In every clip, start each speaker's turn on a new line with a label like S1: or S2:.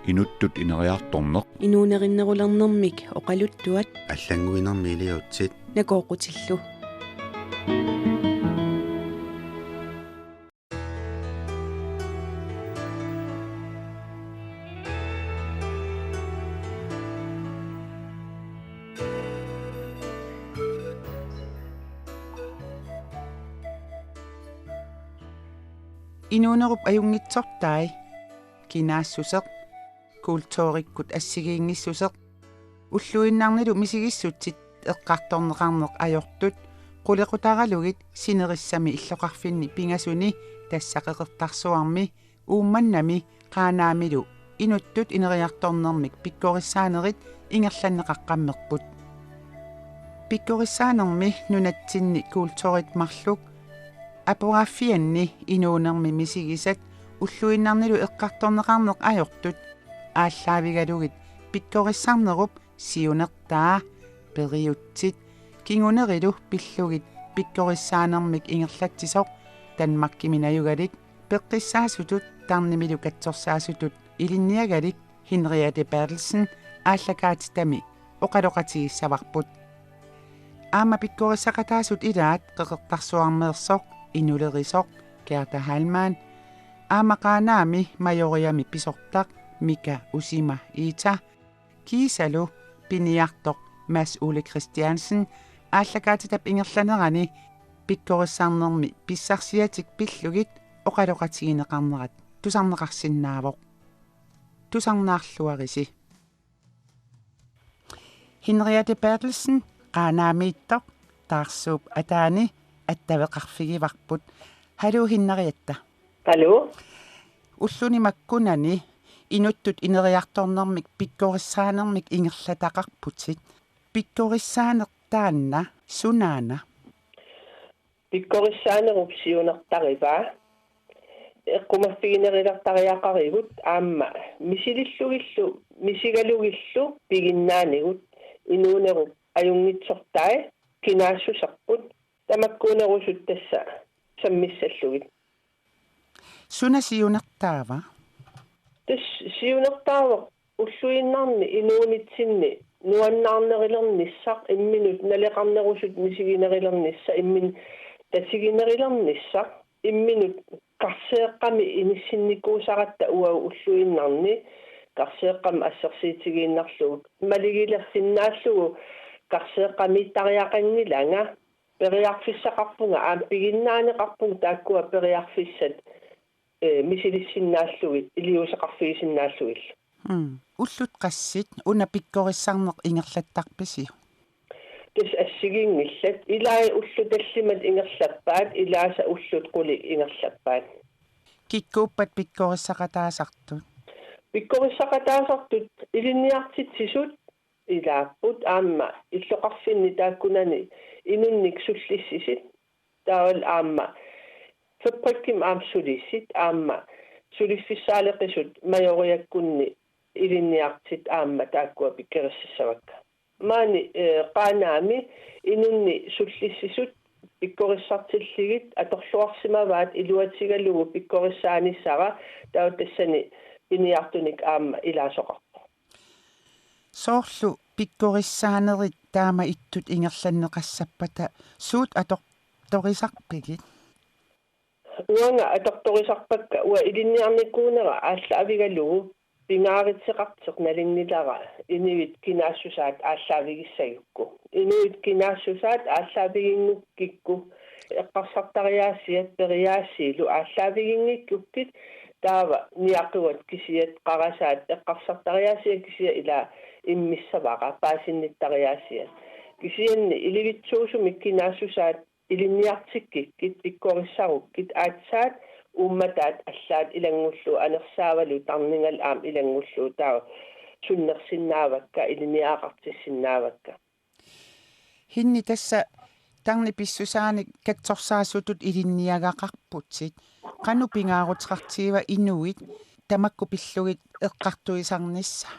S1: inuttut ineriartorneq
S2: inuunerinnerulernermik oqaluttuat
S3: аллангуинэрмилиутсит
S2: nakooqutillu
S4: Inuunerup ajungitsortai kinaassuseq kultuurikkut assigiingissuseq уллуиннарнилу мисигиссутсит эққарторнеқарнеқ ajortut qulequtaraluгит синерissami иллоқарфинни пингасуни тассақеқертарсуарми уумманнами қаанаамилу инуттут инериарторнермик пиккориссаанерит ингерланнеқаққаммерпут пиккориссаанерми нунатсинни култорит марлук апограффианни инуунерми мисигисат уллуиннарнилу эққарторнеқарнеқ ajortut ааллаавигалугит пиккориссарнеруп сиунертаа периутсит кингунерилу пиллугит пиккориссаанермик ингерлатсисоқ танмаккиминаюгалик пеққиссаасутут тарнимилу катсорсаасутут илинниагалик Henriette Bertelsen ааллакаатитами оқалоқатигиссаварпут аама пиккорissaqataasut илаат қеқертарсуармеерсоқ инулерисоқ Gerda Halman аамақаанаами майориами писортақ Mika Usima Ita Kiisalu piniartoq Mads Ole Christiansen ааллакаатитап ингерланерани пиккорissarnermi писсарсиатик пиллугит оқалоқатигинеқарнерат тусарнеқарсинаавоқ тусарнаарлуариси Henriette Bertelsen qaaнаамииттоқ таарсууп атаани аттавеқарфигиварпут халу Henriette
S5: Hallo
S4: уллуни маккунани inuttut ineriartornermik pikkorissaanermik ingerlataqarputit pikkorissaanertaanna sunaana
S5: pikkorissaanerup siunertariva eqqumaffigинерилартариақаривут аама мисилиллугиллу мисигалугиллу пигиннаанигут инуунеруп аюнгитсортай кинаассусарпут тамаккуунерусут тасса саммиссаллугит
S4: суна сиунертаава
S5: тас сиунертаава уллуиннарни инуунитсинни нуаннаарнерилерниссақ имминут налеқарнерусут мисигинерилернисса иммин тасигинерилерниссақ имминут карсеэққами иниссинникуусаратта уау уллуиннарни карсеэққам ассерсиитигииннарлугу малигилерсиннааллугу карсеэққамииттариақангиланга периарфиссақарпунга ааппигиннаанеқарпунг тааккуа периарфиссат мисилиссиннааллугит илиусеқарфигисиннааллугилла
S4: уллут qassит уна пиккорissarneq ингерлаттарписи
S5: тас ассигингиллат илаи уллуталлимат ингерлаппаат илааса уллут қули ингерлаппаат
S4: киккууппат пиккорissaqataasartut
S5: пиккорissaqataasартут илинниартитсисут илааппут аама иллоқарфинни тааккунани инунник суллиссисит таавал аама феппакким аамсулиссит аама сулиффиссаалеқисут майориаккунни илинниартит аама тааккуа пиккериссавакка маани qaaнаами инунни суллиссисут пиккорissартиллигит аторлуарсимаваат илуатигалугу пиккорissааниссара таутассани пиниартуник аама илаасоқарпо
S4: соорлу пиккорissaanerit таама иттут ингерланнеқассаппата суут аторторисарпигит
S5: уанга аторторисарпакка уа илинниарникуунера аалла авигалугу пингааритсеқартеқ налингнилара инивит кинаассусаат ааллаавигиссагукку инивит кинаассусаат ааллаавигингуккикку эққарсартариаасиат периаассиилу ааллаавигингиккуккит таава ниақуат кисиат қарасаат эққарсартариаасиа кисия ила иммиссаваqa паасинниттариаасиа кисианни иливитсуусумик кинаассусаат илинниартиккиккит пиккорissarukкит аатсаат умматаат аллаат илангуллу анерсаавалу тарнингал аам илангуллу таа суннерсиннаавакка илиниаақартиссиннаавакка
S4: хинни тасса тарни писсусааник катсорсаасутут илинниагақарпутсит qanu pingaaruteqartigiva inuit tamakku pillugit eqqartuisarnissa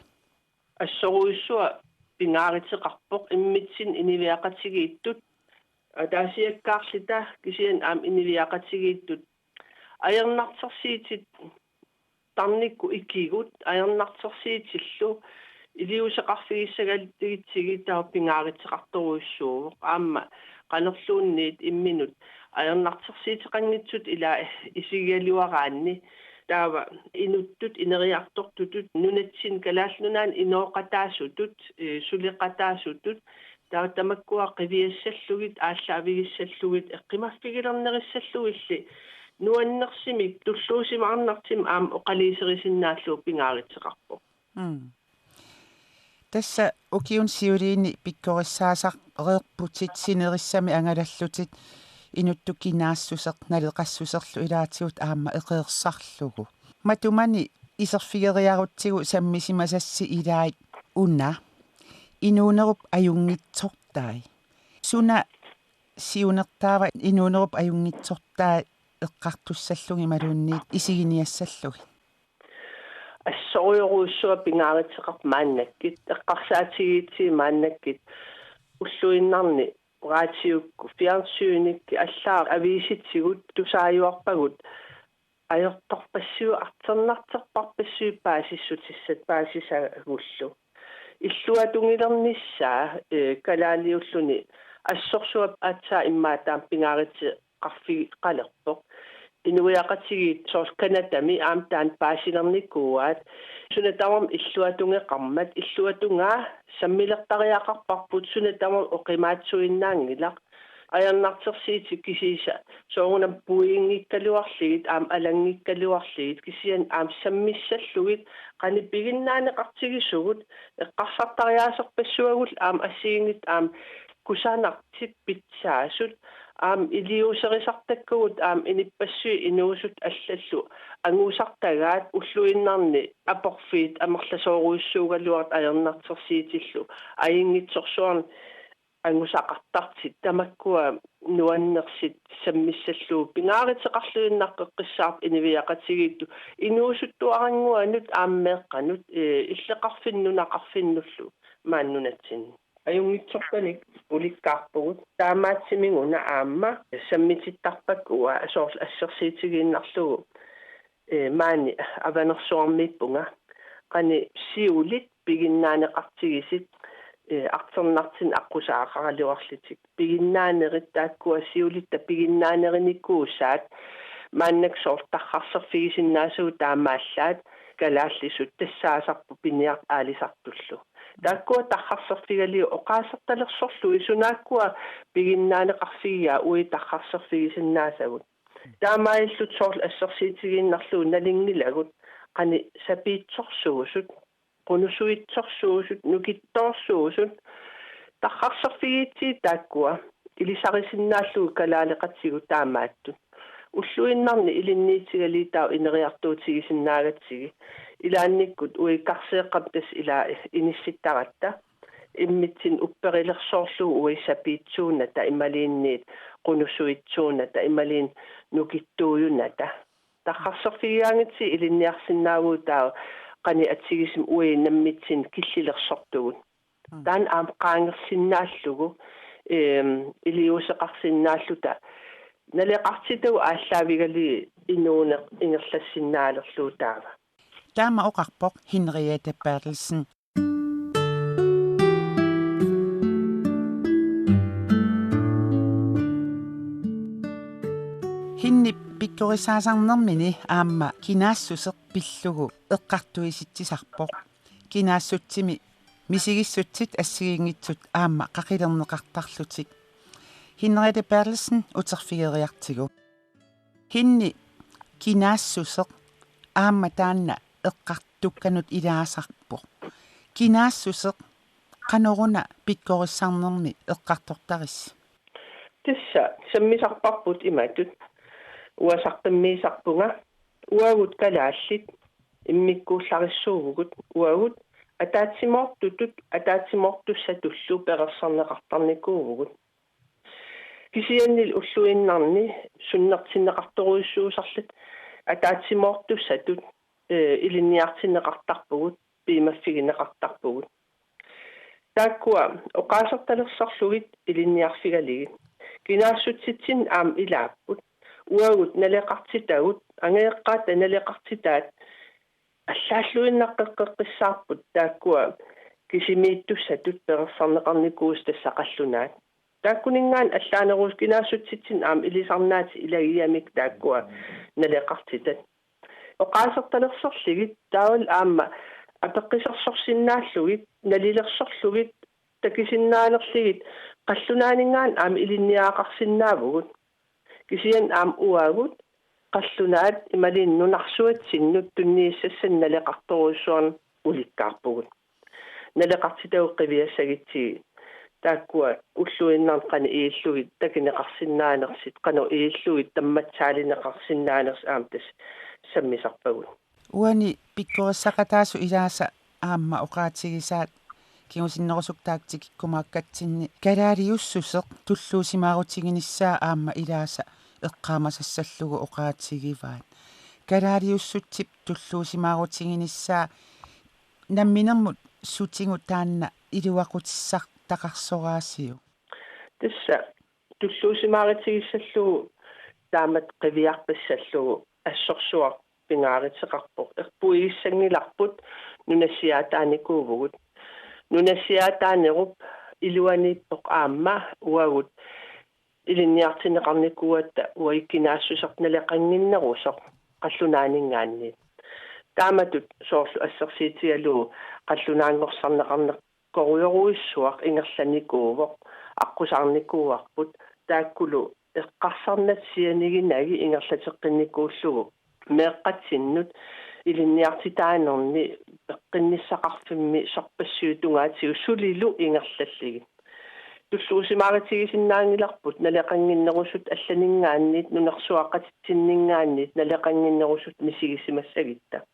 S5: ассоруиссуа пингааритеқарпоқ иммитсин инивиақатигииттут атаасиаккаарлита кисиан аам инивиақатигииттут аернартарсиитит тарникку икигут аернартэрсиитиллу илиусеқарфигиссагалиттигитсиги таа пингааритсеқарторуйссуу аама канерлуунниит имминут аернартэрсиитеқангитсут ила исигиалуараанни таава инуттут инериартортутут нунатсин калаалнунаан инооқатаасутут сулеқатаасутут таа тамаккуа қивиассаллугит ааллаавигиссаллугит эққимаффигилернериссаллуилли нуаннерсимик туллуусимаарнартим аама оқалиисерисиннааллуу пингааритсеқарпо
S4: тасса укиун сиулиини пиккориссаасақ эреерпутит синериссами ангалаллутит инуттукинаассусеқ налеқассусерлу илаатигут аама эқеерсарлугу матумани исерфигериарутсигу саммисимасасси илаит уна инуунеруп аюнгитсортай суна сиунертаава инуунеруп аюнгитсортаа эққартуссаллуги малуунниит исигиниассаллуги
S5: ассориоруussуа пингааритсеқар мааннаккит эққарсаатигиитси мааннаккит уллуиннарни раатиукку фиарсууникки аллаа ависитсигут тусааюарпагут аёрторпассуу артернартерпарпассуу паасиссутиссат паасисагуллу иллуатунгилернissaа калаалиуллуни ассорсуа аатсаа иммаатаам пингааритси қарфи қалерпоқ инуиақатигит соорс канатами аамтаан паасилерниккууаат сунатавам иллуатунгеқармат иллуатунгаа саммилертариақарпарпут сунатавам оқимаатсуиннаангилақ аярнартерсиити кисииса соорунам пуингиккалуарлигит аам алангиккалуарлигит кисиан аам саммиссаллугит қани пигиннаанеқартигисугут эққарсартариаасерпассуагул аам ассигингит аам кусаанартип питсаасут аам илиусерисартаккугут аам иниппассуи инуусут аллаллу ангуусартагаат уллуиннарни апорфиит амерласооруйссуугалуарт аернартерсиитиллу аингитсорсуарни ангусақартартит тамаккуа нуаннерсит саммиссаллуу пингааритеқарлуиннаққеққиссаарп инивиақатигиитту инуусуттуарангуанут ааммеэққанут иллеқарфиннунақарфиннуллу мааннунатсин аюнгитсорпаник уликкаарпугут таамаатсимингуна аама саммититтарпаккуа асоорл ассерсиитигииннарлугу маани аванерсуармиппунга қани сиулит пигиннаанеқартигисит артернартин аққусаақаралуарлитик пигиннаанерит тааккуа сиулитта пигиннаанериниккуусаат мааннак соортархарсерфигисиннаасуу таамааллаат калааллисут тассаасарпу пиниарт аалисартуллу тааккуа тархарсерфигалиу оқаасерталерсорлу исунааккуа пигиннаанеқарфигиа уи тархарсерфигисиннаасагут таамаиллут соорл ассерсиитигииннарлуу налингилагут қани сапиитсорсуусут qunussuitsorsuusut nukittorsuusut tarxarserfigiitsi taakkua ilisarisinnaallugu kalaaleqatsigu taamaattut уллуиннарни илинниитигалитаа инериартуутигисиннаагатсиги илаанниккут уикарсеэққап тас ила инисситтаратта иммитсин упперилерсоорлугу уисапиитсууната ималиинниит qunussuitsuunata ималиин нукиттууюната тархарсерфигиаангитси илинниарсинаагуутаа qani atsigisum ui nammitsin killilерсортугут таан аам qaangersinnaаллугу илиусеқарсиннааллута налеқартитагу ааллаавигали инуунеқ ингерлассиннаалерлуу таава
S4: таама оқарпоқ Henriette Bertelsen хинни пиккорисаасарнэрмини аама кинаассусеқ пиллугу эққартуиситсисарпоқ кинаассутсими мисигиссутсит ассигингитсут аама қақилернеқартарлутик Henriette Bertelsen утерфигериартигу хинни кинаассусеқ аама таанна эққартукканут илаасарпоқ кинаассусеқ қанеруна пиккориссаарнэрми эққартортарис
S5: тисса саммисарпарпут иматут уасартаммиисарпунга уагут калааллит иммиккууллариссуугут уагут атаатсимортуссатуллу перерсарнеқартарникуугут кисианнил уллуиннарни суннертиннеқарторуйссуусарлут атаатсимортуссатут илинниартиннеқартарпугут пимаффигинеқартарпугут тааккуа оқаасерталерсарлугит илинниарфигалигит кинаассутситсин аам илааппут уагут налеқартитагут ангеэққаат налеқартитаат аллааллуиннаққеққиссаарпут тааккуа кисимииттуссатут перерсарнеқарникуус тассақаллунаат тааккунингаан аллаанеруус кинаассутситсин аама илисарнаати илагиамик тааккуа налеқартитат оқаасерталерсерлигит таавал аама апеққисерсорсиннааллугит налилерсорлугит такисиннаанерлигит қаллунааningaan аама илинниаақарсинаавгут кисиан аама уаагут қаллунаат ималииннунарсуатсиннут туннииссассан налеқарторуссуарн уликкаарпугут налеқартитауққивиассагитсиги тааккуа уллуиннарн қана ииллугит такинеқарсинаанерсит қано ииллугит тамматсаалинеқарсинаанерс аамтас саммисарпагут
S4: уани пиккориссақатаасу илааса аама оқаатигисаат киусиннерусуктаактикиккумааккатсинни калаалиуссусеқ туллуусимаарутигиниссаа аама илааса эққаамасассаллугу оқаатигиваат калаалиуссутсип туллуусимаарутигиниссаа намминермут сутингу таанна илуақутиссар тақарсораасиу
S5: тасса туллуусимаарутигиссаллугу таамат қивиарпассаллугу ассорсуар пингааритеқарпоқ эрпуигиссангиларпут нунассиаатааникуувгут нунассиаатаанеруп илуанииппоқ аама уагут илинниартинеқарникуатта уайкинаассусерналеқангиннерусоқ қаллунааningaanни тааматут соорлу ассерсиитигалуу қаллунаангорсарнеқарнеқ коруйоруиссуақ ингерланикуувоқ аққусаарникууарпут тааккулу эққарсарнатсианигинаги ингерлатеққинникууллугу меэққатсиннут илинниартитаанерни пеққинниссақарфимми сорпассуутунгаатигу сулилу ингерлаллиги туллуусимааратигисиннаангиларпут налеқангиннерусут алланингаанниит нунерсуаққатитсиннингаанниит налеқангиннерусут мисигисимассагитта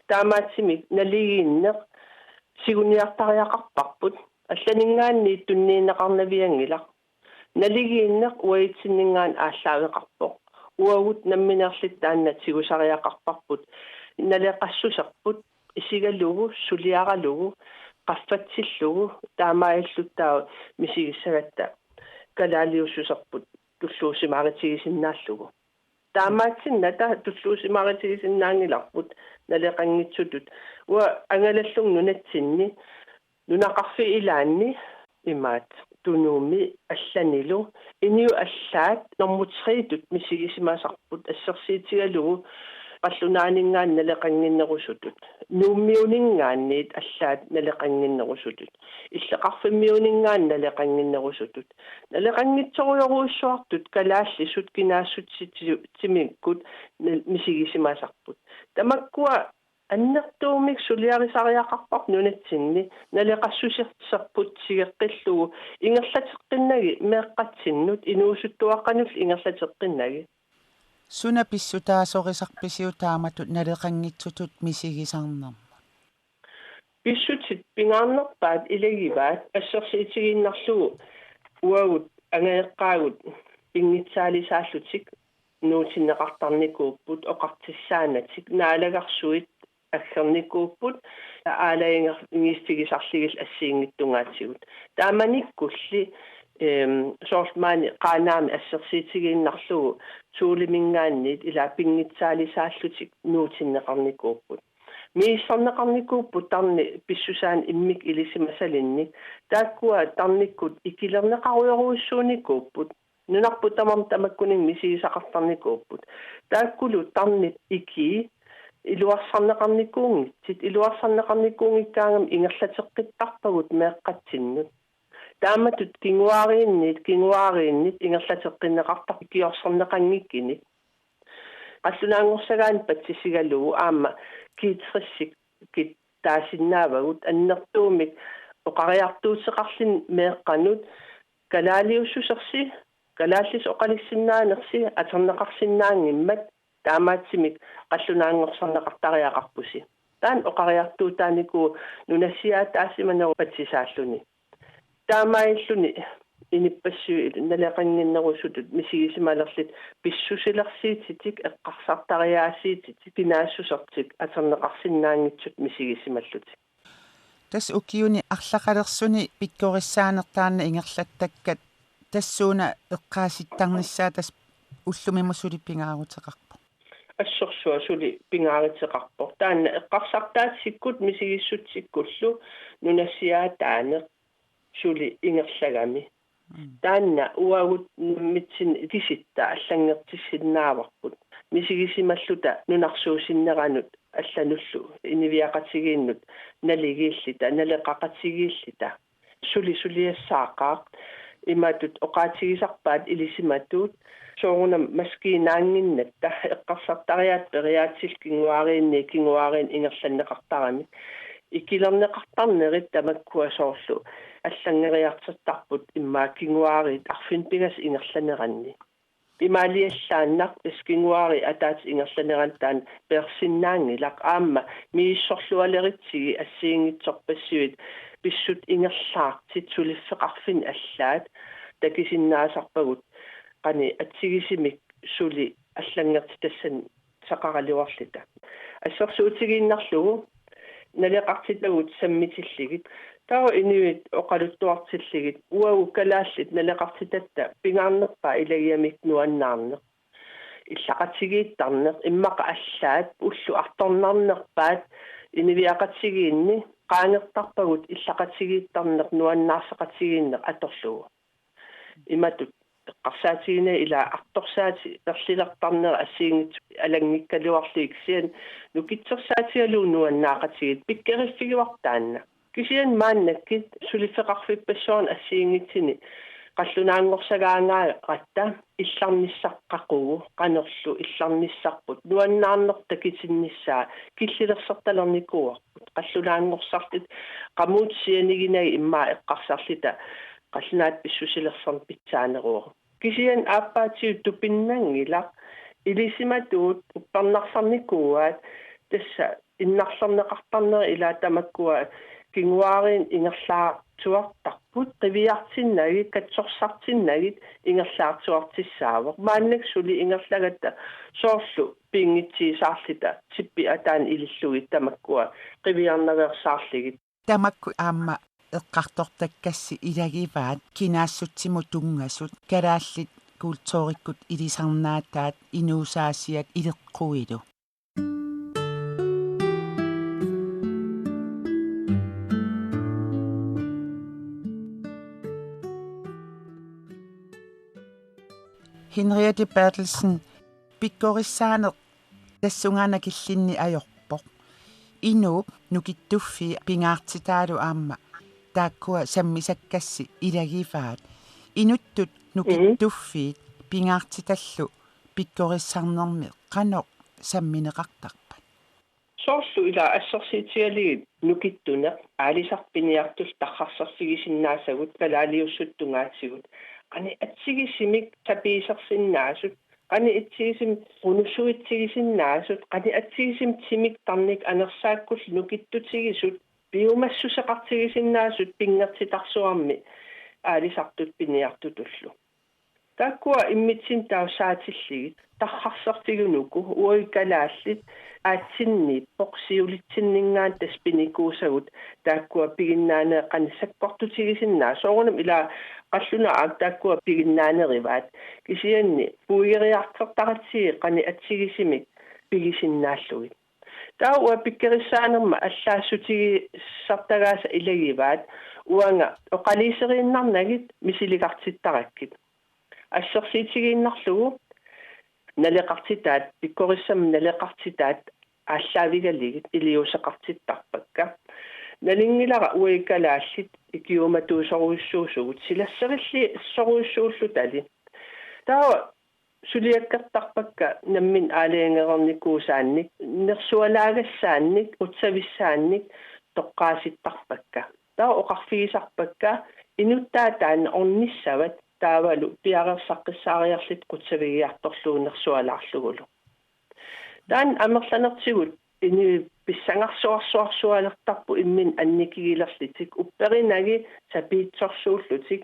S5: таамаатсимик налигииннеқ сигуниартариақарпарпут алланингаанниит тунниинеқарнавиангилар налигииннеқ уаитсиннингаан ааллаавеқарпоқ уагут намминерлит тааннат сигусариақарпарпут налеқассусерпут исигалугу сулиаралугу qaffатсиллугу таамаиллуттаа мисигиссагатта калаалиуссусерпут туллуусимааритигисиннааллугу таамаатсинната туллуусимааритигисиннаангиларпут налеқангитсутут уа ангалаллуг нунатсинни нунақарфи илаанни имаат тунууми алланилу иниу аллаат нормутсриитут мисигисимаасарпут ассерсиитигалугу qallunaanningaan naleqanginnerusutut nuummiuningaanniit allaat naleqanginnerusutut illeqarfimmiuningaan naleqanginnerusutut naleqangitsoruyoruussuartut kalaallisut kinaassutsimmikkut misigisimaasarput tamakkua аннертуумик сулиарисариақарпар нунатсинни налеқассусерсерпут сигеққиллугу ингерлатеққиннаги меэққатсиннут инуусуттуаққанулл ингерлатеққиннаги
S4: суна писсутаасорисарписиу тааматут налеқангитсутут мисигисарнерма
S5: писсутит пингаарнерпаат илагиваат ассерсиитигиннарлугу уагут ангаеққаагут пингитсаалисааллутик нуутиннеқартарникууппут оқартиссаанатик наалагарсуит аггерникууппут аалаингер ингистигисарлигил ассиингиттунгаатсигут тааманиккулли сортмаани qaaнаами ассерсиитигииннарлугу суулимингаанниит ила пингитсаалисааллутик нуутиннеқарникууппут мииссарнеқарникууппут тарни писсусаан иммик илисимасалинни тааккуа тарниккут икилернеқаруйоруиссууникууппут нунарпут тамам тамаккунин мисигисақартарникууппут тааккулу тарнит ики илуарсарнеқарникуунгитсит илуарсарнеқарникуунгиккаангам ингерлатеққиттарпагут меэққатсиннут тааматут кингуарииннит ингерлатеққиннеқартар киорсернеқангиккини қаллунаангорсагаан патсисигалугу аама киитриссик киттаасиннаавагут аннертуумик оқариартуутеқарлин меэққанут калаалиуссусерси калааллис оқалиссиннаанерси атернеқарсиннаангиммат таамаатсимик қаллунаангорсарнеқартариақарпуси таан оқариартуутаанику нунассиаатаасиманеру патсисааллуни таамаиллуни иниппассуи налеқангиннерусутут мисигисималерлит писсусилерсиититик эққарсартариаасиититик пинаассусертик атернеқарсиннаангитсут мисигисималлутик
S4: тас укиуни арлақалерсуни пиккориссаанертаанна ингерлаттаккат тассууна эққааситтарниссаа тас уллумимусулиппингаарутеқарпу
S5: ассорсуа сули пингааритеқарпор таанна эққарсартаатсиккут мисигиссутсиккуллу нунассиаа таане сули ингерлагами таанна уагут митсин киситта аллангертиссиннааварпут мисигисималлута нунарсуусиннеранут аллануллу инивиақатигииннут налигииллита налеқақатигииллита сулиассаақаа иматут оқаатигисарпаат илисиматуут соорунам маскинаангиннатта эққарсартариаат периаатсил кингуариин ингерланнеқартарами икилернеқартарнерит тамаккуасоорлу аллангериартертарпут иммаа кингуарит арфин пигас ингерланеранни имаалиаллааннар эскингуари атаат ингерланерантаан персиннаангилақ аама мииссорлуалеритсиги ассиингитсорпассуит писсут ингерлаартит сулиффеқарфин аллаат такисиннаасарпагут qani atsigisimik suli аллангерти тассан сақаралуарлита ассерсуутигииннарлугу налеқартитагут саммитиллигит таа инуит оқалуттуартиллигит уагу калааллит налеқартитатта пингаарнерпаа илагиамик нуаннаарнеқ иллақатигииттарнеқ иммақа аллаат уллу арторнарнерпаат инивиақатигиинни qaangertarpagut иллақатигииттарнеқ нуаннаарсеқатигииннеқ аторлугу иматут qarsaatigina ila artorsaati perlilertarnera assiingit alangikkaluarliiksian nukitsersaatigaluunuannaaqatigit pikkeriffiguartaanna kisian maannakkit sulifeqarfippasoon assiingitsini qallunaangorsagaangaa qatta illarnissaqqaqugu qanerlu illarnissarput nuannaarnertakitinnисsaa killilерсерталерникуарпут qallunaangorsartit qamuutsianiginagi immaa eqqarsarlita qallunaat pissusilersorn pitsaanеруа кисиан ааппаатиут тупиннангила илисиматуут уппарнарсарникууаат тасса иннарлернеқартарнери илаа тамаккуа кингуарин ингерлаартуартарпут қивиартиннагит катсорсартиннагит ингерлаартуартиссаавоқ мааннак сули ингерлагатта соорлу пингитсиисаарлита сиппи атаан илиллугит тамаккуа қивиарнаверсаарлигит
S4: тамакку аама эққартортаккасси илагиваат кинаассутсиму тунгассут калааллит култоориккут илисарнаатаат инуусаасиат илеққуилу Henriette Bertelsen pikkorissaaneq тассунгаана киллинни ajorpoq инуп нукиттуффи пингаартитаалу аама тааккуа саммисаккасси илагиваат инуттут нукиттуффиит пингаартиталлу пиккориссарнерми qanoq самминеқартарпат
S5: соорлу ила ассерсиитигалигит нукиттунеқ аалисарпиниартул тархарсерсигисиннаасагут калаалиуссуттунгаатсигут qani атсигисимик тапиисерсиннаасут qani атсигисим qunussuitsigisinnnaasut qani атсигисим тимик тарник анерсааккул нукиттутигисут биумассусеқартигисиннаасут пингертитарсуарми аалисартут пиниартутуллу таккуа иммитсин таусаатиллигит тархарсертигунуку уикалааллит аатсинни поксиулитсиннингаан таспиникуусагут таккуа пигиннаане qanissakkortutigisinnaa соорунам ила qalлуна аактаккуа пигиннаанериваат кисианни пуигериартертаратсиги qani атсигисимик пигисиннааллугит тауа пиккериссаанерма аллаассутиги сартагааса илагиваат уанга оқалисерииннарнагит мисиликартиттараккит ассерсиитигииннарлугу налеқартитаат пиккориссам налеқартитаат ааллаавигалигит илиусеқартиттарпакка налингилара уикалааллит икиуматуусоруйссуусугут силассерилли соруйссууллу тали таа сулиаккертарпакка наммин аалиангерникуусаанник нерсуалаагассаанник утсависсаанник тоққааситтарпакка таа оқарфигисарпакка инуттаатаан орниссават таавалу пиарерсаққиссаариарлит қутсавигиарторлуунерсуалаарлугулу таан амерланертигут ини писсангарсуарсуарсуалертарпу иммин анникигилерлитик упперинаги сапиитсорсууллутик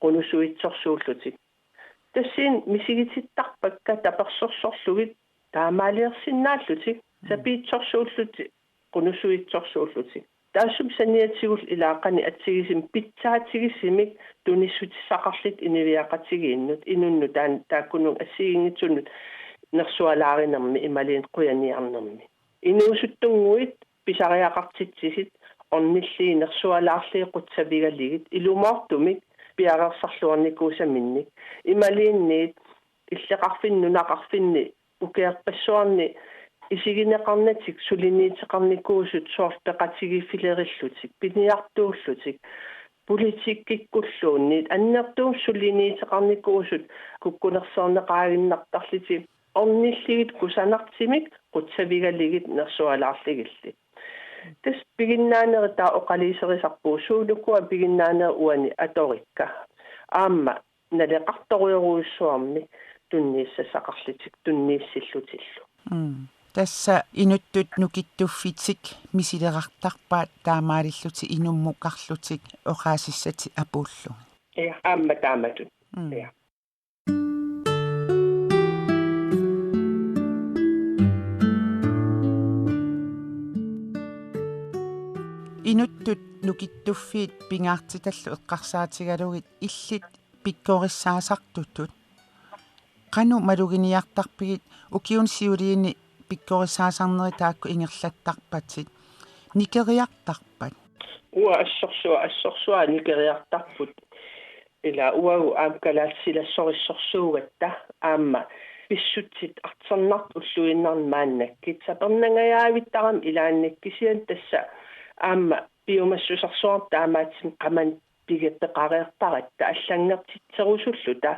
S5: qunussuitsorsuullutик тассин мисигититтарпакка таперсорсорлугит таамаалиерсиннааллутик сапиитсорсууллутик qunussuitsorsuullutик таассум саниатсигул илаақани атсигисим питсаатигисимик туниссутиссақарлит инивиақатигииннут инунну таан тааккунун ассигингитсуннут nersualaarinnermi imaliin quyaniarnermi inuusuttunguit pisariaqartitsisit ornilliinersualaarlii qutsavigaligit ilumaartumik piaqersarluarnikuusaminnik imaliinniit иллеқарфиннунақарфинни укеерпассуарни исигинеқарнатик сулиниитеқарникуусут соорпеқатигиффилериллутик пиниартууллутик политиккиккуллуунниит аннертуум сулиниитеқарникуусут куккунерсоорнеқаагиннартарлити орниллигит кусанартимик қутсавигалигит нерсуалаарлигилли тас пигиннаанеритаа оқалисерисарпуу суулуккуа пигиннаанер уани аторикка аама налеқарторуйоруйссуарми туннииссасақарлитик туннииссиллутиллу
S4: тасса инуттут нукиттуффитик мисилеқартарпаат таамаалиллути инуммукарлутик оqaасиссати апууллу
S5: аама тааматут
S4: инуттут нукиттуффиит пингаартиталлу эққарсаатигалугит иллит пиккориссаасартутут qanu maluginiartarpigit ukiun siuliini pikkorissaasarneri taakku ingerlattарпатит никериартарпат
S5: уа ассорсуа никериартарпут ила уагу аамкалаассилассорissорсуугатта аама писсутсит артернарт уллуиннарн мааннаккит сапернангаяавиттарам илааннаккисиан тасса аама биомассусарсуар таамаатсим qamан пигеппеқариарпаратта аллангертитсерусуллута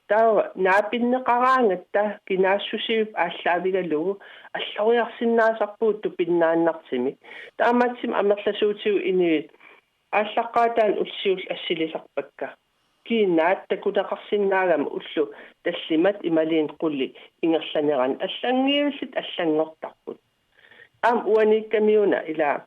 S5: таа наапиннеқараангатта кинаассусиуп ааллаавигалугу аллориарсиннаасарпууту пиннааннартими таамаатсим амерласуутигу инуит ааллаққаатаан улсиул ассилисарпакка кинаат такунеқарсиннаагама уллу таллимат ималиин qulli ингерланеран аллангиуллит аллангортарпут аам уаниккамиуна ила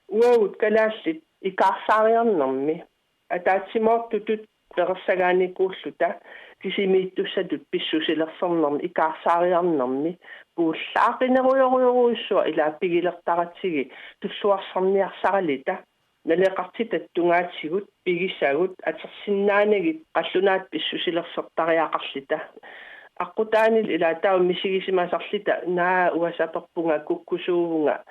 S5: уаут калааллит икаарсаариарнэрми атаатсимоортутут персагааникууллута кисимииттуссатут писсусилерсэрнэрми икаарсаариарнэрми пууллаақинеруйоруйоруйссуа илаа пигилертаратсиги туллуарсарниарсаралита налеқартитат тунгаатсигут пигиссагут атерсиннаанагит қаллунаат писсусилерсертариақарлита аққутаанил илаа таа мисигисимасарлита наа уасаперпунга куккусуувунга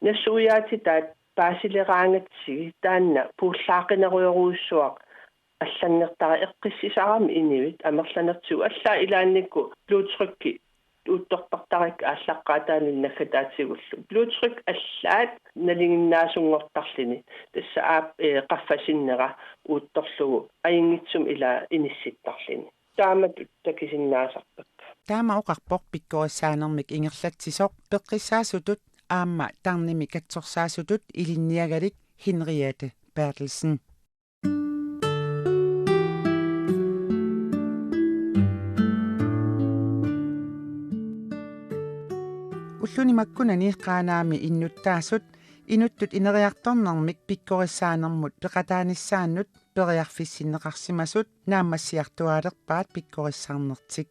S5: нассуяатитаат паасилераангатсиги таанна пууллаақинеруйоруйссуа аллангертара эққиссисарами инивит амерланертигу аллаа илаанникку блуттрykki уттортартарик ааллаққаатаанин наккатаатигуллу блуттрик аллаат налингиннаасунгортарлини тасса аап qaffasиннера уутторлугу аингитсум илаа инисситтарлини таамат такисиннаасарпакка
S4: таама оқарпоқ пиккориссаанермик ингерлатсисоқ пеққиссаасутут аама тарними катсорсаасутут илинниагалик Henriette Bertelsen уллуни маккунани qaaнаами иннуттаасут инуттут инериарторнэрмик пиккорissaanermut пеқатааниссааннут периарфиссиннеқарсимасут наамассиартуалерпаат пиккорissаарнертик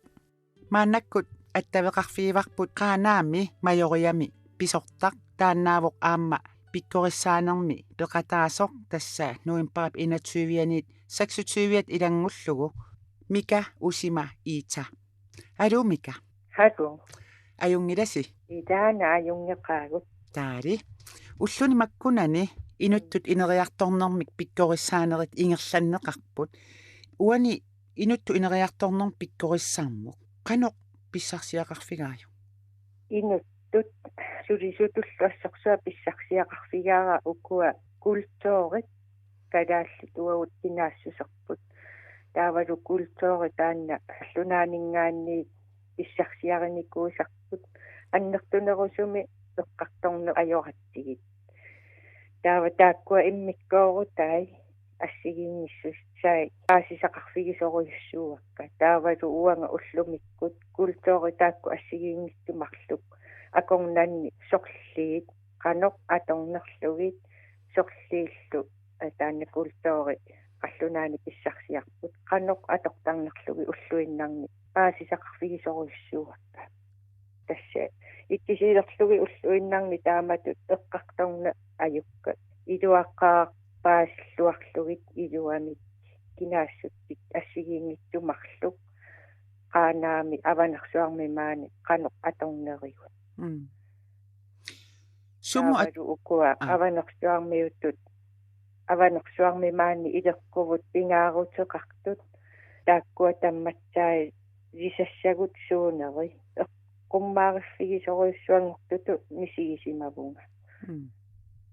S4: маанаккут аттавеқарфииварпут qaaнаами майориами писортақ тааннаавоқ аама пиккорissaanermi пеқатаасоқ тасса нуимпарап 21-ианит 26-иат илангуллугу мика усима иита алу мика
S6: Hallo.
S4: аюнгиласи
S6: Idaana ajungeqaagut.
S4: таали уллуни маккунани инуттут инериарторнэрмик пиккорissaanerit ингерланнеқарпут уани инутту инериарторнерм пиккорissаармоқ qanoq писсарсиақарфигаaju
S6: Inuttut sulisutulluassорсуа писсарсиақарфигаара укуа культоорит калааллит уагут кинаассусерпут таавалу культоори таанна аллунаанинггаанни писсарсиариникуусарпут аннертунерусуми эққарторну ajorаттигит таава тааккуа иммиккоорутаи ассигиинниссус сай аасисақарфигисоруйуссуакка таавалу уанга уллумиккут культоори таакку ассигиинниттумарлук акорнанни сорлиит qanoq аторнерлугит сорлииллу таанна культоори qallunaani pissarsiarput qanoq atortarnerlugi ulluinnarni aasisaqarfigisoruissuuakka tassa ikkisiilerlugi ulluinnarni taamatut eqqartorna ajukka iluaqqaa paasilluarlugit iluamit kinaassuttik assigiingittumarluk qaanaami avanarsuarmimaani qanuq atornerigu
S4: sumu
S6: taavalu ukua avanarsuarmiuttut avanarsuarmimaani ileqquvut pingaaruteqartut taakkua tammatsaai lisassagut suuneri qummaariffigisoruissuangortutu misigisimavunga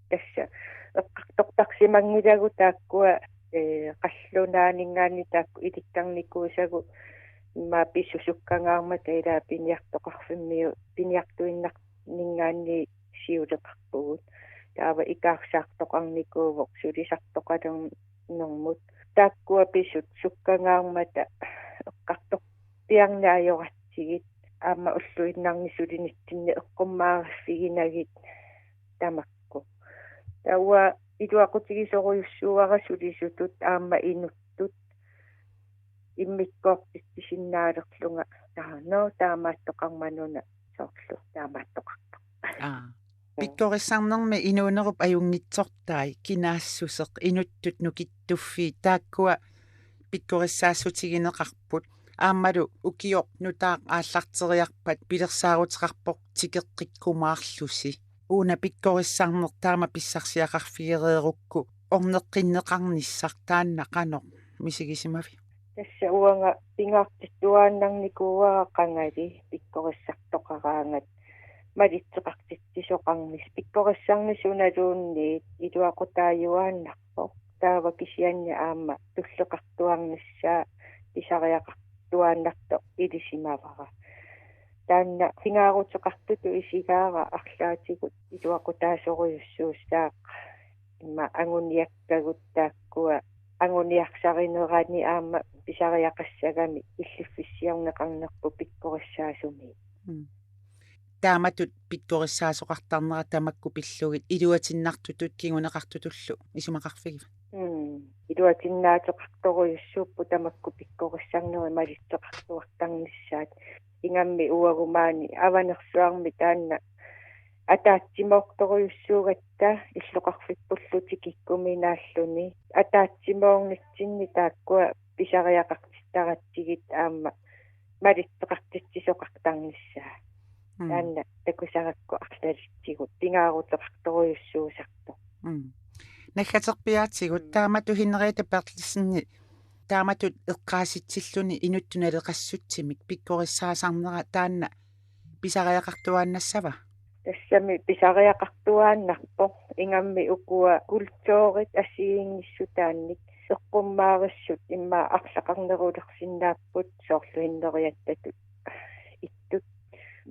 S6: tassa eqqartortarsimangulagu taakkua qallunaaninggaani taakku itikkarnikuusagu imma pissusukkangaarmata ilaa piniartoqarfimmiu piniartuinnarninggaanni siuleqarpugut taava ikaarsaartoqarnikuuvoq sulisartoqalernermut taakkua pissut sukkangaarmata eqqartor piarnaajoratsigit aamma ulluinnarnisulinitsinni eqqummaariffiginagit tamakku tawa iluaqutigisoruyussuara sulisutut aamma inuttut immikkoortissinnaalerlunga taamaattoqarmanuna soorlu taamaattoqartoq
S4: pikkorissarnermi inuunerup ajungitsortai kinaassuseq inuttut nukittuffi taakkua pikkorissaassutigineqarput aammalu ukioq nutaaq aallarteriarpat pilersaaruteqarpoq tikeqqikkumaarlusi uuna pikkorissarner taama pissarsiaqarfigereerukku orneqqinneqarnissartaanna qanoq misigisimavi
S6: tassa uanga pingaartittuaannarnikuuaa qangali pikkorissartoqaraangat malitseqartissisoqarnis pikkorissarnisunaluunniit iluaqutaajuaannarpoq taava kisianni aamma tulleqartuarnissaa pisariaqartuaannarto ilisimavara taanna pingaaruteqartutu isigaara арлаатигут iluaqutaasoruyussuussaaq имма агуниаккагут тааккуа агуниарсаринерани аама писариақассагами иллуффиссиарнеқарнерпу пиккориссаасуми
S4: тааматут пиккориссаасоқартарнера тамакку пиллугит илуатиннартутут кигунеқартутуллу исумақарфигива
S6: илуатиннаатеқарторуйуссууппу тамакку пиккориссарнери малиттеқартуартарнissaат ингамми уагумаани аванерсуарми таанна атаатсимоорторуйуссуугатта иллоқарфиппуллути киккуминааллуни атаатсимоорнитсинни тааккуа писариақартиттаратсигит аама малиттеқартитсисоқартарниссаа таанна такусаракку арлалитсигут пингаарутеқарторуйуссуусарто
S4: наггатерпиаатсигут таамату хинерита перлиссинни тааматут эққааситсиллуни инуттуналеқассутсимик пиккориссаасарнера таанна писариақартуааннассава
S6: тассами писариақартуааннарпо ингамми укуа культуурит ассигингиссутаанник эққуммаариссут имма арлақарнерулерсиннааппут соорлуиннериаттатут иттут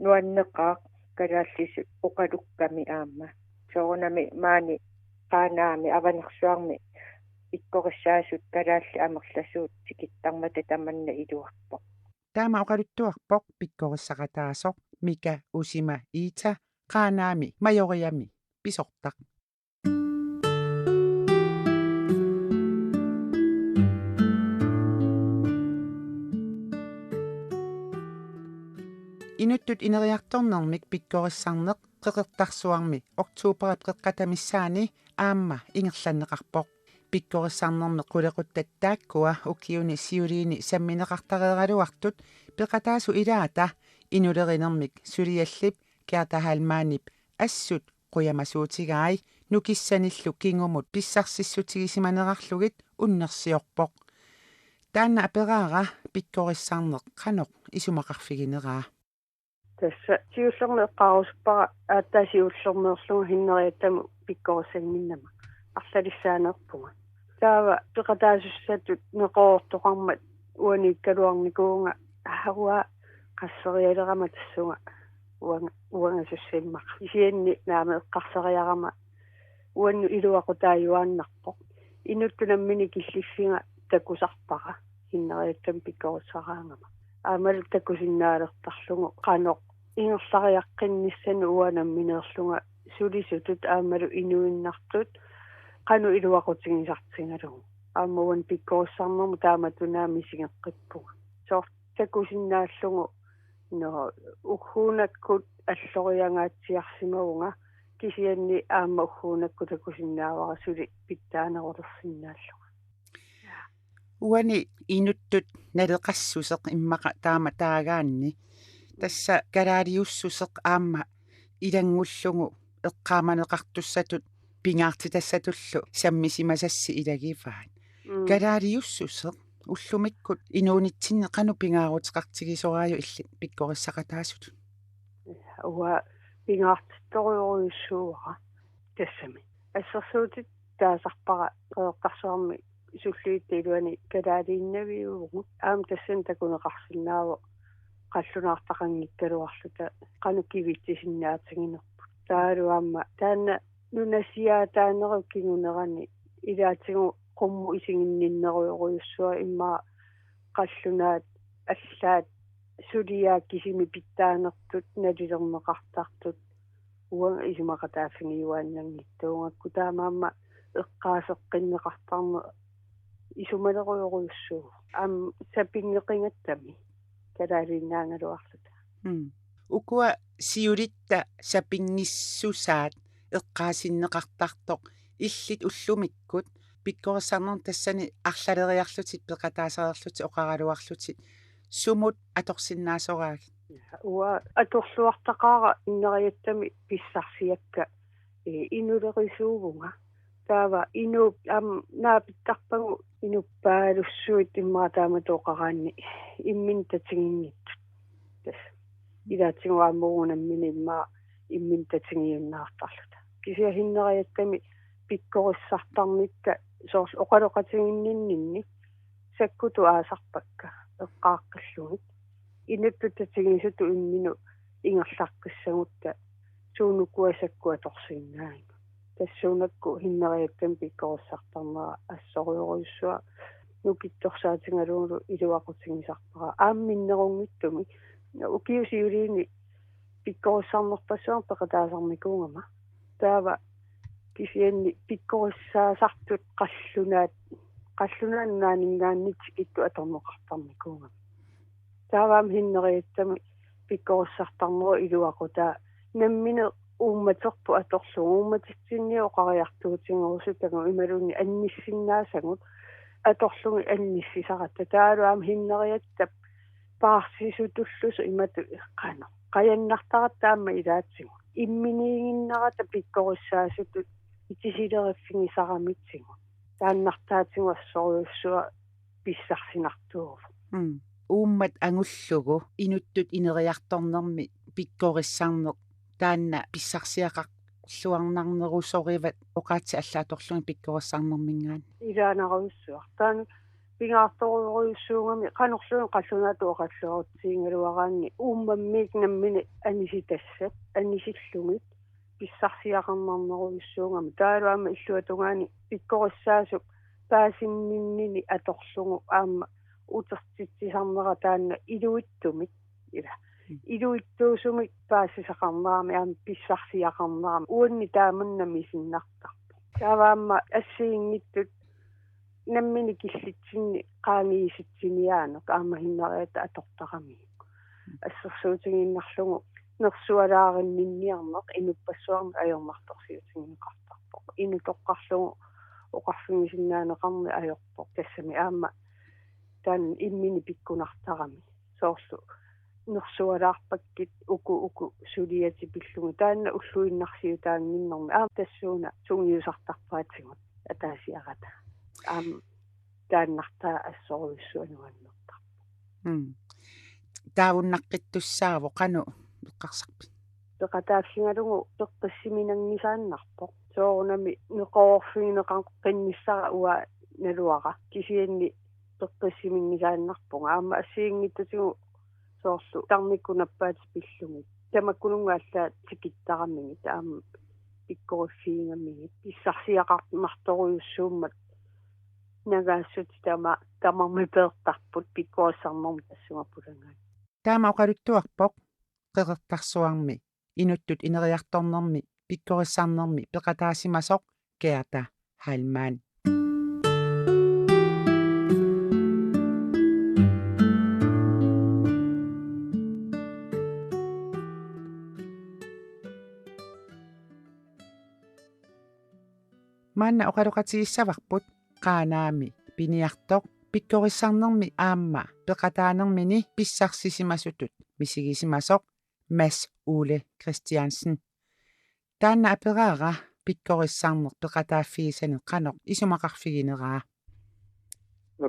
S6: нуаннеқаа калааллисут оқалукками аама соорнами маани qaaнаами аванерсуарми иккориссаасут калаалли амерласуут тикиттармата таманна илуарпо
S4: таама оқалуттуарпоқ пиккориссақатаасоқ мика усима иита qaaнаами майориами писортақ инуттут инериарторнермик пиккориссарнеқ qeqertarsuarmi oktuuperat qeqqatamissaani aamma ingerlanneqarpoq pikkorissarnerme qulequttattaakkua ukiuni siuliini sammineqartareeraluartut peqataasu ilaata inulerinermik suliallip kiartahalmaanip assut quyamasuutigaai nukissanillu kingumut pissarssissutigissimanerarlugit unnersiorpoq taanna aperaara pikkorissarneq qanoq isumaqarfigineraa
S7: тасса сиуллернеэққарусуппара ааттаасиуллернеерлугу хиннериаттаму пиккорисангиннама арлалиссаанерпуга таава пеқатаасуссатут неқоортоқармат уаниккалуарникуунга ахауа qasserialerama tassunga уангасуссиммақ исианни наама эққарсериарама уанну илуақутааюааннарпоқ инуттунаммини киллиффинга такусарпара хиннериаттам пиккорисараангама аамал такусиннаалертарлугу qaноқ ингерлариаққиннссану уанамминеерлунга сулисутут аамалу инуиннартут qaну илуақутигисартингалугу аамауан пиккориссарнерму тааматунаами сигеққиппуга соор такусиннааллугу но ухуунаккут аллориангаатсиарсимавунга кисианни аама ухуунакку такусиннаавара сули питтаанерулерсиннааллуга
S4: Uani inuttut naleqassuseq immaqa taama taagaanni tassa kalaaliussuseq aamma ilangullugu eqqaamaneqartussatut pingaarti tassatullu sammisimasassi ilagifaan kalaaliussuseq уллумиккут инуунитсиннеқану пингаарутеқартигисорааю илли пиккорissaqataasут
S7: уа пингаартитториоруйуссууара тассами ассерсуутит таасарпара қеэртарсуарми суллииттилуани калаалииннавиугу аам тассан такунеқарсинаава қаллунаартақангиккалуарлута қану кивитсисиннаатингинерпу таалуамма таанна нунасиаа таанеру кинунерани илаатигу qummu isingинниннеруйоруйуссуа имма қаллунаат аллаат сулиааккисими питтаанертут налилернеқартартут уан исумақатааффигиуааннангиттуунгакку таамаама эққаасеққиннеқартарне исумалеруйоруйуссуу ам сапингеқингаттами калаалиннаангалуарлута
S4: укуа сиулитта сапингиссусаат эққаасиннеқартартоқ иллит уллумиккут пиккорissarnerm тассани арлалериарлутит пеқатаасариарлути оқаралуарлутит сумут аторсиннаасорааг
S7: уа аторлуартақаара иннериаттами писсарсиакка инулерисуувунга таава инуп ам наапиттарпагу инуппаалуссуит иммаатаама тоқараанни иммин татингингит тас илаатингуааммугунаммини имма иммин татингиуннаартарлута кися хиннериаттами пиккорissartarnikka soors oqaloqatiginninninni sakkutu aasarpakka eqqaaqqillugit inuttutatigisuttu imminu ingerlarqissagutta suunukuasakku atorsiinnaanga tassuunakku hinneriattam pikkorissartarnera assorioruyussua nukittorsaatingaluulu iluaqutigisarpara aamminnerungittumi ukiusiuliini pikkorissarnerpassuar peqataasarmikuungama taava кисианни пиккорissаасартут қаллунааннаанингааник итту аторнеқартарникууга тааваам хиннериаттами пиккорissартарнеру илуақута наммине уумматерпу аторлугу уумматитсинниу оқариартуутингорусутагу ималуунни анниссиннаасагут аторлуги анниссисаратта таалуаам хиннериаттап паарсисутуллусу имату иққано қаяннартаратаама илаатсигу имминиигиннарата пиккорissаасутут итисилериффигисарамитсигу тааннартаатигу ассориуссуа писсарсинартууву
S4: ууммат ангуллугу инуттут инериарторнерми пиккорissarneq таанна писсарсиақарлуарнарнерусориват оқаати аллааторлуги пиккорissarnerмингаан
S7: илаанаруйуссуар таanu пингаарторуйуссуугами канорлуги қаллунаату оқаллуарутсиингалуараанни ууммаммиик наммини аниситассат анисиллугит писсарсиақарнарнеруйуссуугами таалуама иллуатунгаани пиккорissаасук паасинниннини аторлугу аама утертитсисарнера таанна илуиттумик ила илуиттуусумик паассисақарнерами аама писсарсиақарнерами уанни тааманнами синнартарпу тааваама ассиингиттут наммини киллитсинни qaangiisitsiniaanuk aama hinneриата атортарамиик ассерсуутигиннарлугу нерсуалаариннинниарнеқ инуппассуарни аёрмарторсиутигинеқартарпоқ инутоққарлугу оқарфигисиннаанеқарни аёрпоқ тассами аама таан иммини пиккунартарами соорлу нерсуалаарпаккит уку сулиати пиллугу таанна уллуиннарсиу таанниннэрми аама тассууна сунгиусартарпаатсигут атаасиарата аам тааннартаа ассоруйуссуануаннерта
S4: таавуннаққиттуссааву қану эққарсарпи
S7: пеқатааффингалугу пеққиссиминангисааннарпо соорунами неқоорфигинеқар қиннissара уа налуара кисианни пеққиссимингисааннарпунга аама ассиингиттатигу соорлу тарниккунаппаат пиллугит тамаккунунгааллаа тикиттарамиги таама пиккориффиингамиги писсарсиақарнарторуйуссууммат нагаассут тамарми пеэртарпут пиккорissarnermi тассугаппулангаа
S4: таама оқалуттуарпоқ қеқертарсуарми инуттут инериарторнерми пиккорissarnermi пеқатаасимасоқ кеата хальман маанна оқалуқатигиссаварпут qaanaami piniartoq Pikkorissarnermi aamma peqataanermini pissarsissimasutut misigisimasoq Mads Ole Christiansen. Taanna aperaara pikkorissarner peqataaffigisaneq qanoq isumaqarfigineraa.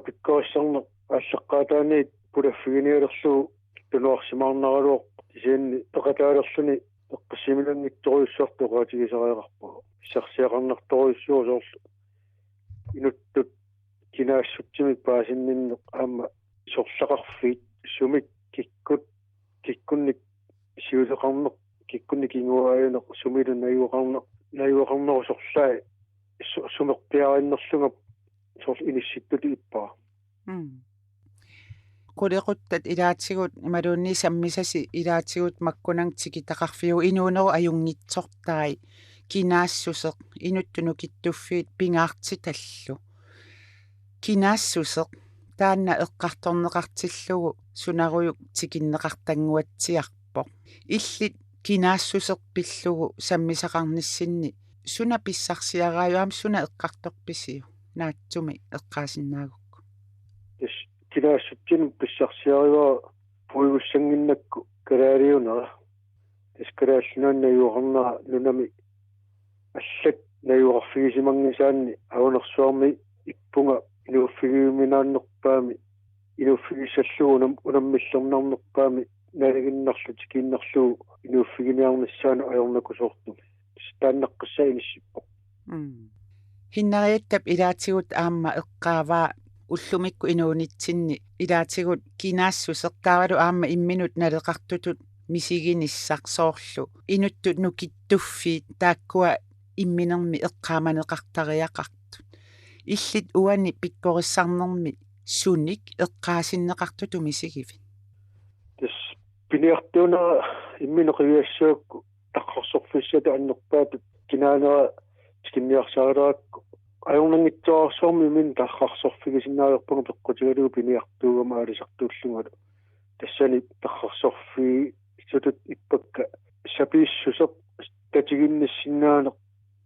S8: Pikkorissarner аассаққаатаани пулаффигиниалерсуу тунуарсимаарнаруоқ тисиинни пеқатаалерсуни эққассимилангитторуйссартоқаатигисариақарпу сарсиақарнарторуйссуу соорлу инуттут кинаассутсимик паасинниннеқ аама сорсақарфиит сумик киккунник сиулеқарнеқ киккунник ингуааюнеқ сумилу наюақарнеру сорсаа сумерпиариннерлугап сорл инисситтут иппаа
S4: Qulequttat ilaatigut imaluunni sammisasi ilaatigut makkunang tikitaqarfiu inuuneru ajungitsortai kinaassuseq inuttunu kittuffiit pingaartitallu kinaassuseq taanna eqqartorneqartillugu sunaruyuk tikinneqartanguatsiarpoq illit kinaassuseq pillugu sammisaqarnissinni suna pissarsiaraajuam suna eqqartorpisiu naatsumi eqqaasinnaagukku
S8: кинаассутсин писсарсиариваа пуйгуссангиннакку калаалиунера искалааллунаанна юорнера нунами аллат наюорфигисимангисаанни авунерсуарми иппунга инуффигиуминааннерпаами инуффигиссаллугунам унаммиллернарнерпаами налигиннарлу тикииннарлуу инуффигимиарниссаана аёрнакусоорту тааннаққиссаа иниссиппо
S4: хиннариаттап илаатигут аама эққааваа уллумикку инуунитсинни илаатигут кинаассусеққаавалу аама имминут налеқартутут мисигиниссарсоорлу инуттут нукиттуффиит тааккуа имминерми эққааманеқартариақартут иллит уани пиккориссарнерми суник эққаасиннеқартуту мисигиви
S8: тас пиниартуна имминеқивиассуакку таққарсорфиссата аннерпаатут кинаанера тикинниарсаараакку ajornangitsoorsormi min tarrarsorfigisinnaajorpunga peqqutigalugu piniartuugama alisartuullungalu tassani tarrarsorfi sutut ippakka sapiissuseq tatiginnissinnaane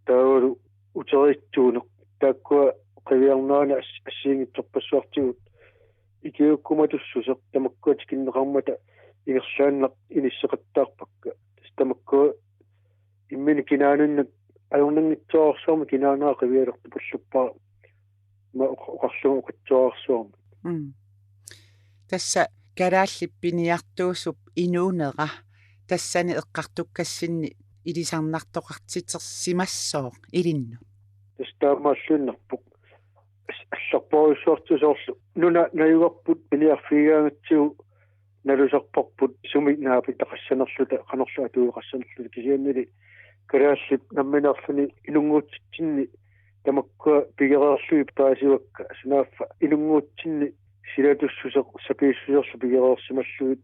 S8: taavalu uterittuuneq taakkua qiviarnaana assiingitsorpassuartigut ikiukkumatussuseq tamakkua tikinneqarmata ingerlaannaq inisseqattaarpakka tamakkua immini kinaanunnak ajornangitsoorsormi kinaanaa qivialertupulluppaa ma uqarlugu uqatsoorsormi
S4: tassa kalaallippiniartuusup inuunera tassani eqqartukassinni ilisarnartoqartitersimassooq ilinnu
S8: tastaamaalluunnerpuq алларпорисsuartusoorlu nuna nayugarput piniarfiigaangatsigu nalusarporput sumi naapi taqassanerluta qanerlu atuuqassanerluta kisiannili kalaalli namminarluni ilunguutitsinni tamakkua pigereerlui paasiwakka sunaaffa ilunguutsinni silatussuseq sapiissuserlu pigereersimalluit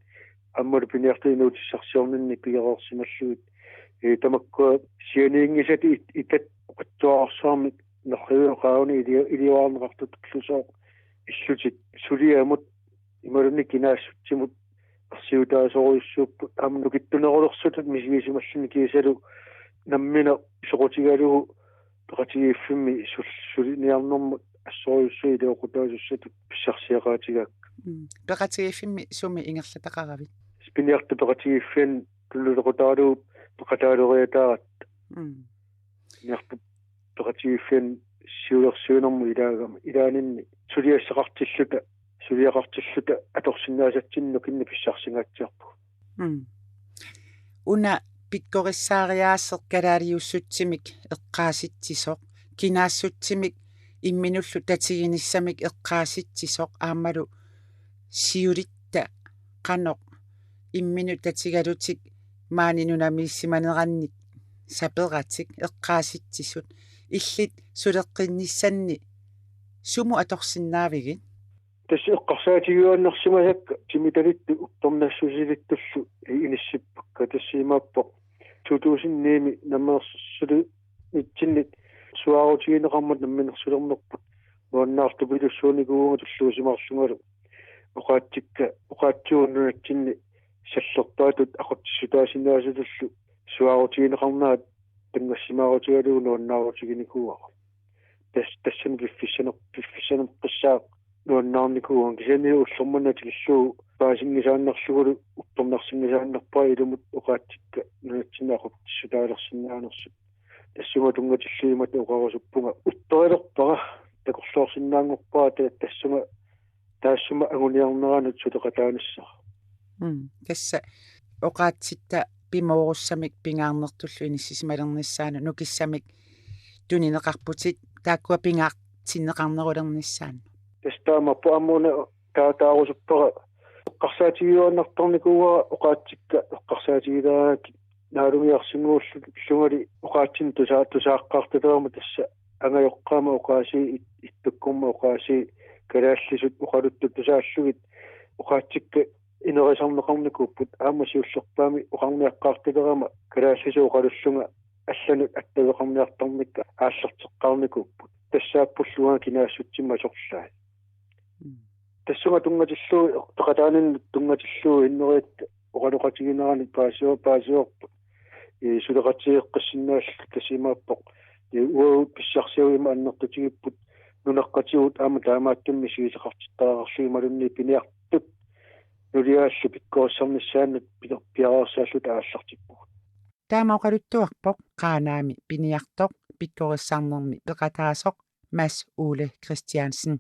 S8: аммалу пиниартиинуутиссарсиорнинни пигереерсималлугит тамаккуа сианиингисати итат qattuarsormi норриуqauni илиуаарнеқартутуллусоо иллутик сулиамут ималунни кинаассутсимут арсиутаасоруйуссууппут аамнукиттунерулерсутут мисигисималлуни кисалу наммина соқутигалугу пеқатигииффимми сулиниарнэрмут ассоруйуссуи илиоқутаасуссатут писсарсиақаатигаак
S4: пеқатигииффимми суми ингерлатақаравит
S8: спиниарту пеқатигииффиан туллулеқутаалуу пеқатаалуриатаарат нерпу пеқатигииффиан сиулерсуунэрму илаагама илаанинни сулиақартиллута аторсиннаасатсинну кинни писсарсингаатсиарпу
S4: уна пиккориссаариаассеқ калаалиуссутсимик эққааситсисоқ кинаассутсимик имминуллу татигиниссамик эққааситсисоқ аамалу сиулитта qanoq иммину татигалутик маанинунамииссиманеранник саператик эққааситсисут иллит сулеққинниссанни суму аторсиннаавигит
S8: тас эққарсаатигуаннэрсимасакка тимиталитту упторнассусилиттуллу иниссиппакка тассимааппо 2009 намерсулу итсиннит суаарутигинеқармат намминерсулернерпут моаннаартупилуссууникууга туллуусимарлунгалу оqaатсууннунатсинни саллерпаатут ақоттиссутаасиннаасутуллу суаарутигинеқарнаат тангассимаарутигалугу нуаннаарутигиникууа тассани пиффисанеққиссаа nuannaarnikuuan kisani ullormanatilissuu paasingisaannarlugulu uttornarsingisaannarpaa ilumut uqaatsikka nunatsinnaaquptissutaalersinnaanersut тассума тунгаtilliимат уqarusuppunga утторилерпара такорлуорсиннаангорпаа тассума таассума агуниарнеранут сутеқатаанассаа
S4: тасса оqaatsitta пимоорусsamik пингаарнертуллу иниссисималернissaanu нукиссамик тунинеқарпутит тааккуа пингаартиннеқарнерулернissaanu
S8: тастаамаппу аммуна таатаарусуппара эққарсаатигиуаннарторникууа оqaatsикка эққарсаатигилаак наарумиарсингууллу лунгали оqaatsin тусааққарталерма тасса ангайоққаама оqaasi иттуккумма оqaasi калааллисут уqaluтту тусааллугит оqaatsikka инерисарнеқарникууппут аамасиуллерпаами оqarniaqqaartilерама калааллису оqalulлунга алланут аттавеқарниарторникка ааллертеққарникууппут тассааппуллуга кинаассутсимма сорлаа тассуга тунгатиллуу тоқатаанин тунгатиллуу иннериит оqaluqatigинерани паасиорпу сулеқатиеққиссиннаалл касимааппоқ уу писсарсиуима аннертутигиппут нунеққатигут аама таамааттумми сигисеқартиттаарарлугималунни пиниартут нулиааллу пиккооссарнissaаннут пиараарсааллут ааллартиппу
S4: таамаоqaluttuarpoq qaanaami piniartoq pikkorissarnermi peqataasoq Mads Ole Christiansen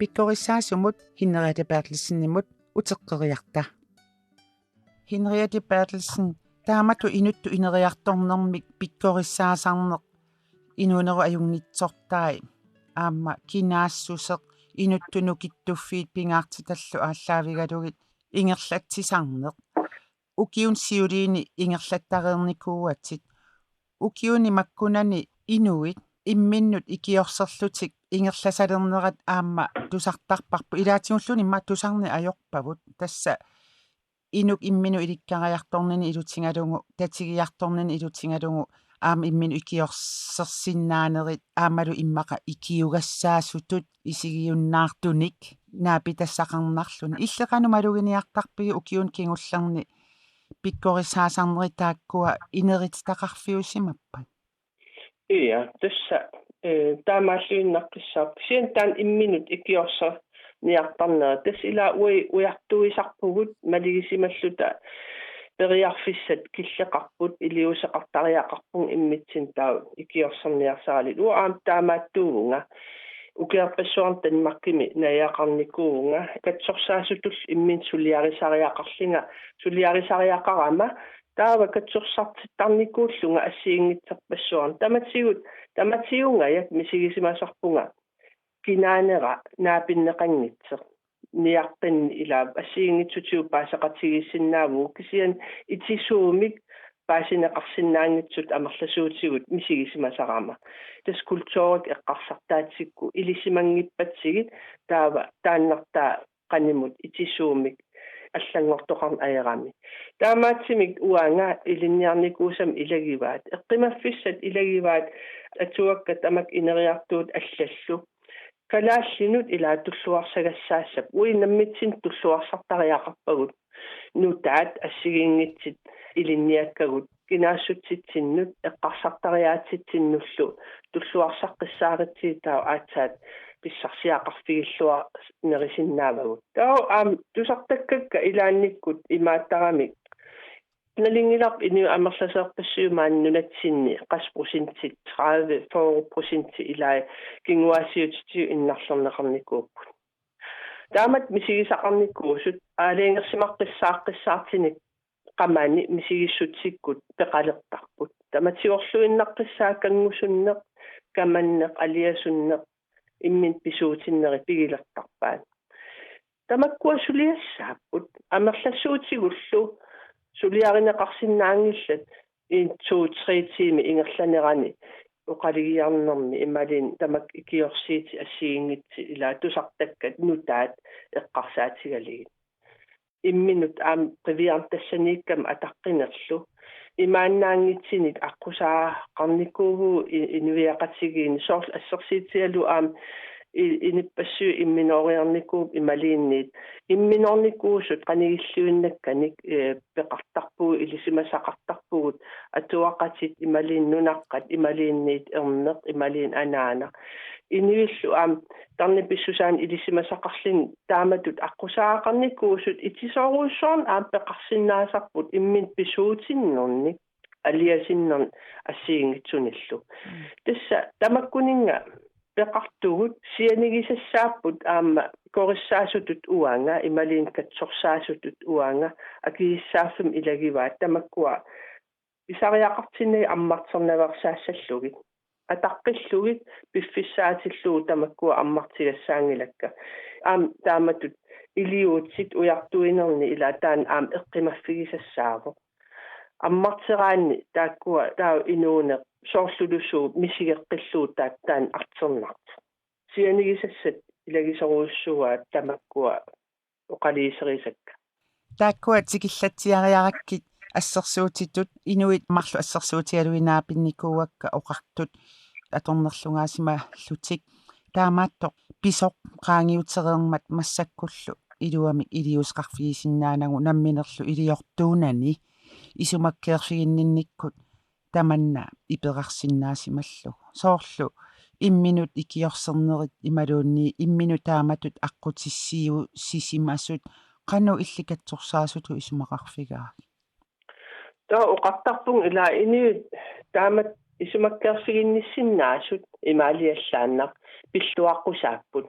S4: Pikkorissaasumut Henriette Bertelsen-nimut uteqqeriarta Henriette Bertelsen taamatu inuttu ineriartornermik pikkorissaasarneq inuneru ajungnitsortai aamma kinaassuseq inuttuну kittuffiit pingaartitallu ааllaавигалугит ингерлатсисарнеq ukiun siuliini ingerlattareernikuuatsit ukiuni makkunani inuit имминнут икиорсерлутик ингерласалернерат аама тусартарпарпу илаатигуллуни имма тусарни ajorpavut тасса инук иммину иликкариарторнини илутингалугу татигиарторнини илутингалугу аама иммину икиорсерсиннаанерит аамалу иммаqa икиугассаассутут исигиуннаартуник наапитассақарнарлуни иллеқану малугиниартарпиги укиун кингуллерни пиккорисаасарнери тааккуа инерититақарфиусимаппат
S5: Iya, tässä taamaаллуиннаққиссаап сиан таан имминут икиорсер ниартарнаа тас ила уяртуисарпугут малигисималлута периарфиссат киллеқарпут илиусеқартариақарпун иммитсин таа икиорсерниарсаалит уаам таамааттуугунга укиарпассуарн танмаккими наяақарникуугунга катсорсаасутул иммин сулиарисариақарлинга сулиарисариақарама таава катсорсартиттарникууллунга ассиингитсерпассуарн таматсиунгаяк мисигисимасарпунга кинаанера наапиннеқангитсеқ ниартин илаа ассиингитсутиу паасеқатигиссиннаавуу кисиан итисуумик паасинеқарсиннаангитсут амерласуутигут мисигисимасарама тас культуурик эққарсартаатсикку илисимангиппатсигит таава тааннартаа qaнимут итисуумик аллангортоқарн аерами таамаатсимик уанга илинниарникуусам илагиваат эққимаффиссат илагиваат атуакка тамак инериартуут аллаллу калааллинут илаа туллуарсагассаассап уинаммитсин туллуарсартариақарпагут нутаат ассигингитсит илинниаккагут кинаассутситсиннут эққарсартариаатситсиннуллу туллуарсаққиссааритсиитаа аацаат писсарсиақарфигиллуа нерисиннаавагут таа аам тусартаккакка илаанниккут имааттарамик налингиларп ину амерласеерпассуумааннунатсинни qasprocentит 30% илаа кингуаасиутитиу иннарлернеқарникууппут таамат мисигисақарникуусут аалингерсимаққиссааққиссаартиник qamani мисигиссутсиккут пеқалертарпут таматсиорлуиннаққиссаа кангусуннеқ каманнеқ алиасуннеқ иммин писуутиннери пигилертарпаат тамаккуа сулиассааппут амерлассуутигуллу сулиаринеқарсинаангиллат 2-3 тими ингерланерани оқалигиарнерми ималин тамак икиорсиити ассигингитси илаа тусартаккат нутаат эққарсаатигалигит имминут аам привиартассанииккам атаққинерлу Inippassu imminoriarnikuup imaliinniit imminornikuusut qanigilluinnakkanik peqartarpuu ilisimasaqartarpugut atuaqatit imaliinnunaqqat imaliinniit erneq imaliin anaanaq iniullu tarnipissusaan ilisimasaqarlin taamatut aqusaaqarnikuusut itisoruussoorn peqarsinnaasarput immin pisuutinnerni aliasinnern assiingitsunillu tassa tamakkuninga peqartugut sianigisassaaput korissaasutut uanga imaliin katsorsaasutut uanga akissaafum ilagivaat tamakkua isariaqartinni ammarternaversaassallugi ataqqillugit piffissaatillugu tamakkua ammartigassaangilakka taamatut iliuutsit ujartuinerni ila taan eqqimaffigisassaavo аммартераанни тааккуа таа инууне соорлулусуу мисигеққиллуу тааттаан артэрнарт сианигисассат илагисоруussуаат тамаккуа оқалиисерисакка
S4: тааккуа тикиллатсиариараккит ассерсуутитут инуит марлу ассерсуутиалуинаапинникууакка оқартут аторнерлунгаасима лутик таамааттоқ писоқ qaangiutereermat массаккуллу илуами илиусқарфигисиннаанагу намминерлу илиортуунани исумаккеерфигиннинниккут таманна иперарсиннаасималлу соорлу имминут икиорсернерит ималуунни иммину тааматут аққутиссиу сисимасут қану илликатсорсаасуту исумақарфигаа
S5: таа оқартарпун ила инуит таамат исумаккеерфигинниссиннаасут имаалиаллааннақ пиллуаққусааппут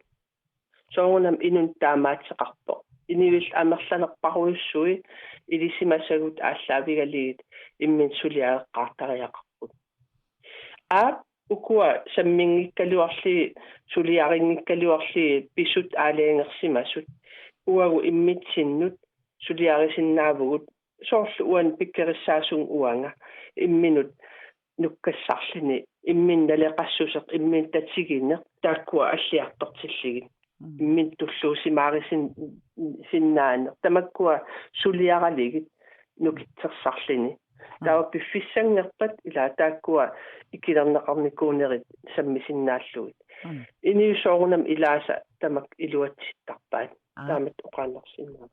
S5: соонам инун таамаатеқарпо инивил амерланерпаруйуссуи илисимасагут ааллаавигалигит иммин сулиаеққартариақарпут укуа саммингиккалуарли сулиарингиккалуарли писут аалиангерсимасут уагу иммитсиннут сулиарисиннаавгут соорлу уан пиккериссаасун уанга имминут нуккассарлини иммин налеқассусеқ иммин татсигинеқ тааккуа аллиартортиллигит иммин туллуусимаарисин синнаанеқ тамаккуа сулиаралигит нукитсерсарлини таа пиффиссангерпат ила тааккуа икилернеқарникуунерит саммисиннааллугит иниусоорунам илааса тамак илуатситтарпаат таамат оқааннерсиннаа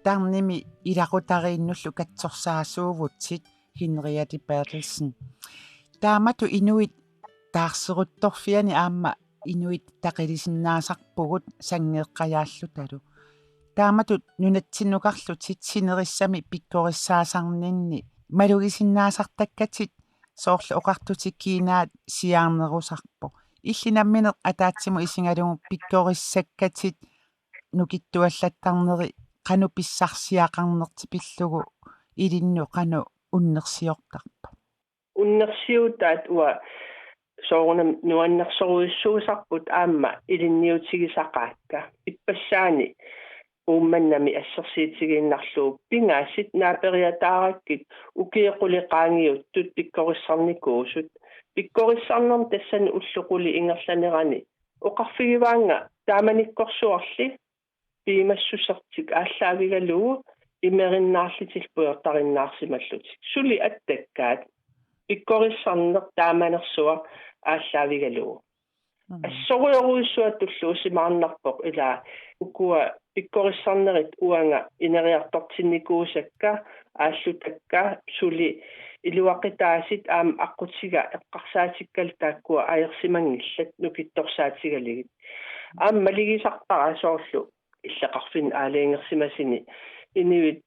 S4: тарними илақутарииннуллу катсорсаасуувутсит Henriette Bertelsen таамату инуит таарсерутторфиани аама инуит тақилисиннаасарпугут сангеэққаяаллуталу тааматут нунатсиннукарлутит синериссами пиккориссаасарнинни малугисиннаасартаккатит соорлу оқартутиккиинаат сиаарнерусарпо иллинамминеқ атаатсиму исингалугу пиккориссаккатит нукиттуаллаттарнери qanu pissarsiaqarnertipillugu ilinnu qanu unnersiortarpa
S5: уннерсиутаат уа соорунам нуаннерсоруйуссуусарпут аама илинниутигисақаакка иппассаани уумманнами ассерсиитигииннарлуу пингаасит наапериатаараккит укиеқулиқаангиуттут пиккориссарникуусут пиккориссарнерм тассани уллуқули ингерланерани оқарфигиваанга тааманиккорсуарли пимассусертик ааллаавигалуу имериннаарлитил пуйортариннаарсималлутик сули аттаккаат пиккориссарнер тааманерсуа ааллаавигалуу ассоруйоруйссуаттуллуусимаарнарпоқ ила укуа пиккориссарнерит уанга инериартортинникуусакка ааллутакка сули илуақитаасит аама аққутига эққарсаатиккал тааккуа аерсимангиллат нукитторсаатигалигит аама малигисартара соорлу иллақарфин аалиангерсимасини инуит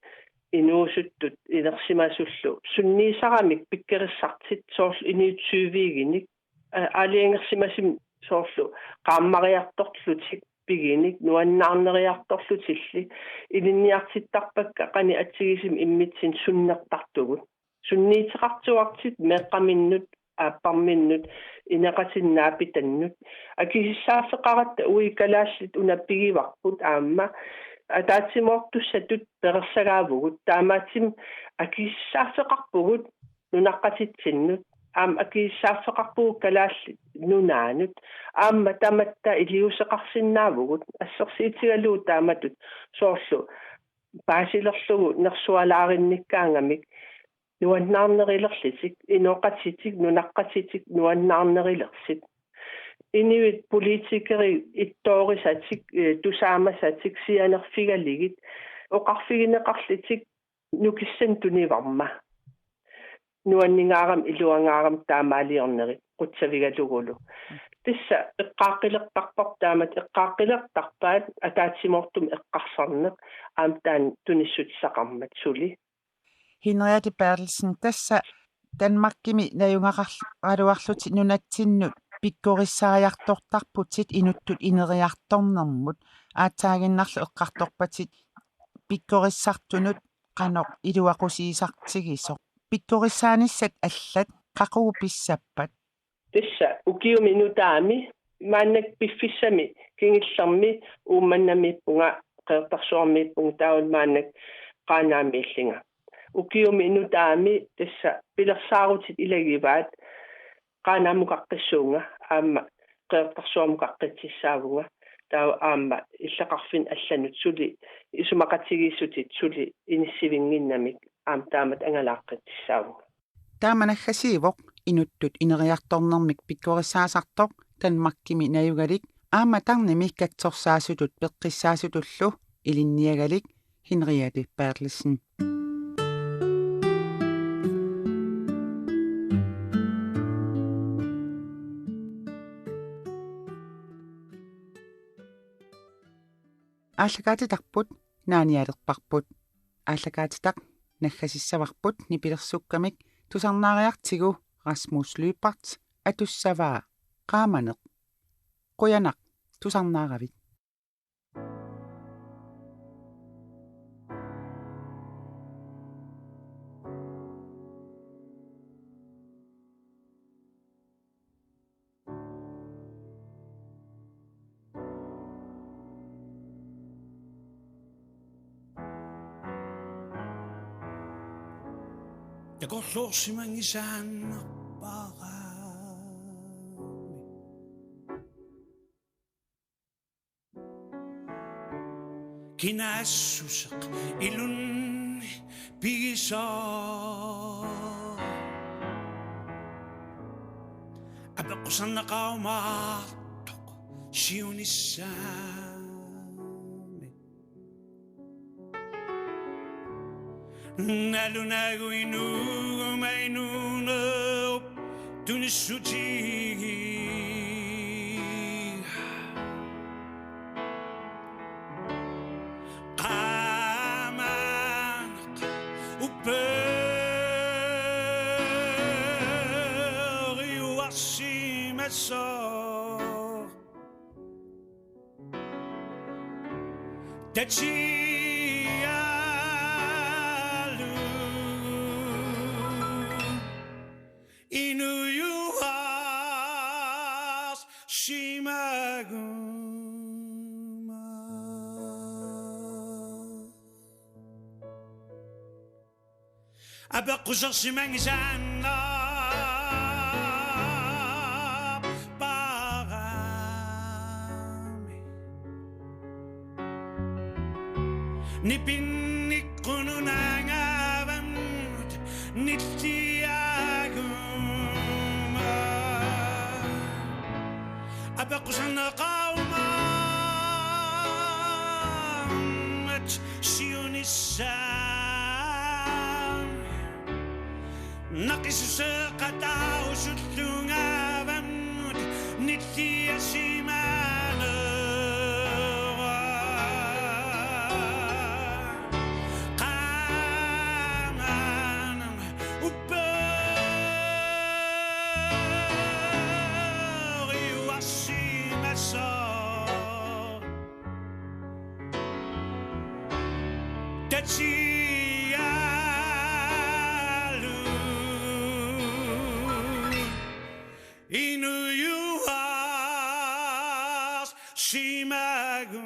S5: инуусуттут инерсимасуллу сунниисарамик пиккериссартит соорлу инуутсуувигиник аалиангерсимасим соорлу qaamмариарторлутик пигиник нуаннаарнериарторлутилли илинниартиттарпакка qani атсигисим иммитсин суннертартугут сунниитеқартуартит меққаминнут ааппарминнут инеқатиннаапитаннут акисissaaфеқаратта уикалааллит унаппигиварпут аама атаатсимоортуссатут перерсагаавгут таамаатсим акисissaaфеқарпугут нунаққатитсиннут акииссааффеқарпуу калаалли нунаанут аама таматта илиусеқарсиннаавгут ассерсиитигалуу тааматут соорлу паасилерлугу нерсуалааринниккаангамик нуаннаарнерилерлисик иноқатситик нунаққатситик нуаннаарнерилерсит инивит политикери иттоорисатик тусаамасатик сианерфигалигит оқарфигинеқарлитик нукиссан туниварма нуаннингаарам илуангаарам таамаалиорнери қутсавигалугулу тисса эққааққилертарпар таамат эққааққилертарпаат атаатсимортум эққарсарнеқ аамтаан туниссутисақармат сули
S4: Henriette Bertelsen tassa Danmarkimi najungaqarluarlutit nunatsinnu pikkorissaajartortarputit inuttut ineriartornermut aataaginnarlu eqqartorpatit pikkorissartunut qanoq iluaqusiisartigisoq pikkorissaanissat allat qaqugu pissappat
S5: тисса укиуминутаами мааннак пиффиссами кингиллэрми уумманнамиппунга qeertarsuarmiippunga taun maannak qaanaamiillинga укиуминутаами тисса пилерсаарутит илагиваат qaanaammuqaqqissuunga аама qeertarsuarmuqaqqitsissaavunga таа аама иллақарфин алланут сули исумақатигииссутит сули иниссивингиннамик аам таамат ангалааққитсаавунга
S4: тааманаггасиивоқ inuttut ineriartornermik pikkorissaasartoq Danmarkimi najugalik aama tarnimi katsorsaasutut peqqissaasutullu ilinniagalik Henriette Bertelsen ааллагаатитарпут нааниалерпарпут ааллагаатитақ наггасиссаварпут нипилерсуккамик тусарнаариартигу Rasmus Lyberth атуссаваа qaamaneq quyanaq tusarnaaravit
S9: Jeg går slås i mange sander bare Kinassusak ilun pigisa Abakusan na kaumatok siyunisame Nalunago inugo mainuno tunisuti Qamak uperi wasimesor Inuyuas shimaguma Abakusar simangizana parami Nipinnikununangavamut nittiaguma Abakusan qaumat siyunissam Naqisuseqatau sullungavamut nittiasimana Tachialu Inuyuas shimaguma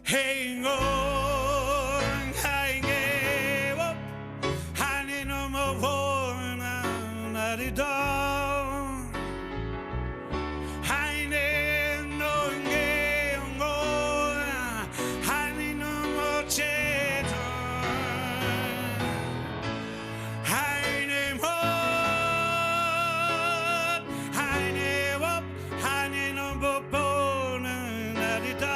S9: Hey ngong, hey 보는 날이다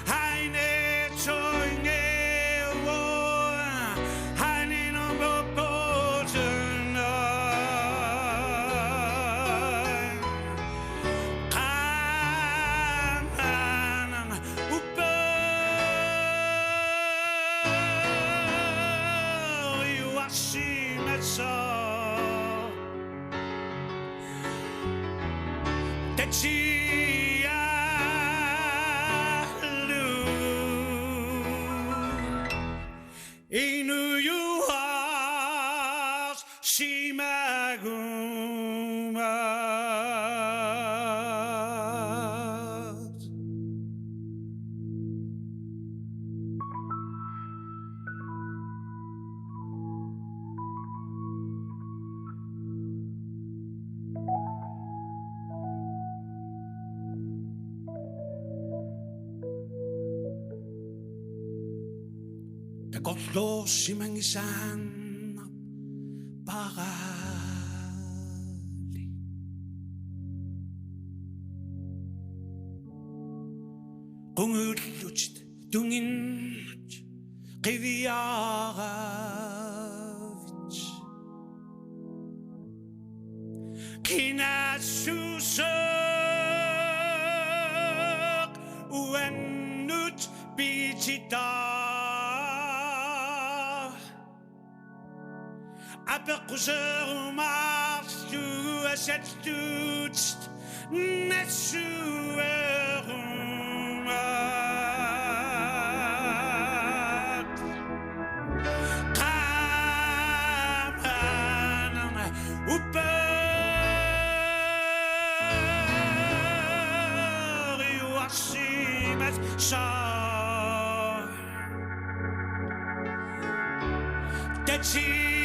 S9: 하이네 조용해워 하이는 보보는 날 가난한 우빠 유아심에서 대치 않는 인우유학 심하구만 그것도 심한 이산 바가리 공을 루치듯 둥인 기위아가비치 기나수석 우엔누트 비치다 Aperkuser mars du set stutst nessuerumat Kamanan upper yuasimet sa Dechi